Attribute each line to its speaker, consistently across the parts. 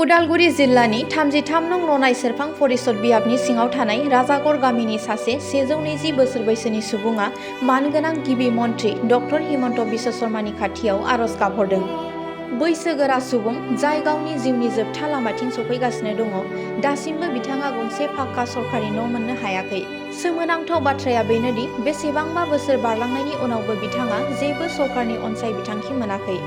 Speaker 1: उदालगुरि जिल्लानि 33 नं ननाय सेरफां परिषद बियाबनि सिङाव थानाय राजागर गामिनि सासे 120 बोसोर बैसोनि सुबुङा मानगोनां गिबि मन्थ्रि डक्टर हिमन्त बिश्व शर्मानि खाथियाव आरज गाबहरदों। बैसोगोरा सुबुं जाय गावनि जिउनि जोबथा लामाथिं सफैगासिनो दङ, दासिमबो बिथाङा गंसे पाक्का सरकारि न' मोननो हायाखै। सोमोनांथाव बाथ्राया बेनोदि बेसेबांबा बोसोर बारलांनायनि उनावबो बिथाङा जेबो सरकारनि अनसाय बिथांखि मोनाखै।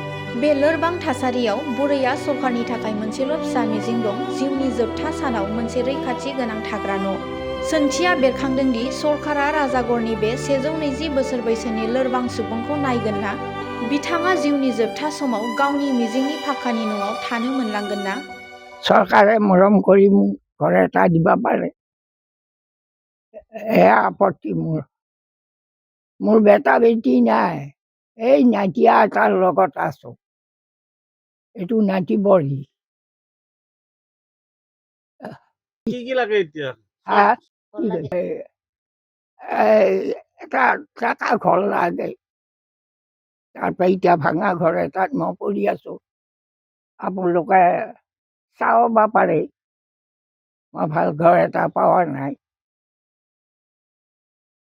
Speaker 1: बे लोरबां थासारियाव बुरैया सरकारनि थाखाय मोनसेल' फिसा मिजिं दं, जिउनि जोबथा सानाव मोनसे रैखाथि गोनां थाग्रा न'। सोंथिया बेरखांदों दि सरकारा राजागरनि बे 120 बोसोर बैसोनि लोरबां सुबुंखौ नायगोन ना? बिथाङा जिउनि जोबथा समाव गावनि मिजिंनि पाक्कानि न'आव थानो मोनलांगोन ना?
Speaker 2: চৰকাৰে মৰম কৰি মোক ঘৰ এটা দিব পাৰে, এয়া আপত্তি মোৰ। মোৰ বেটা বেটি নাই, এই নাতিয়া এটাৰ লগত আছো। এইটো নাতি বঢ়ি
Speaker 3: কি লাগে এতিয়া?
Speaker 2: এটা ট্ৰাকা ঘৰ লাগে। তাৰপৰা এতিয়া ভাঙা ঘৰ এটাত মই পৰি আছো। আপোনালোকে চাব পাৰে, মই ভাল ঘৰ এটা পোৱা নাই।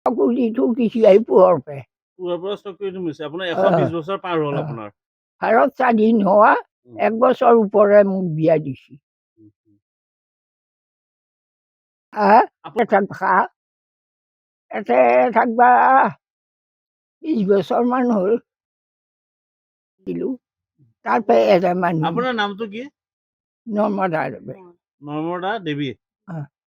Speaker 2: চকুদিটো কিছু আহি পোহৰ পায়।
Speaker 3: পুৰৰ পৰা চকুৰিটো মিছে আপোনাৰ 120 বছৰ পাৰ হ'ল আপোনাৰ।
Speaker 2: ভাৰত স্বাধীন হোৱা 1 বছৰ ওপৰে মোক বিয়া দিছে। এতে থাকবা 20 বছৰ মান হ'ল। তাৰপৰা এটা মানুহ।
Speaker 3: আপোনাৰ নামটো কি?
Speaker 2: নৰ্মদা দেৱী।
Speaker 3: নৰ্মদা দেৱী।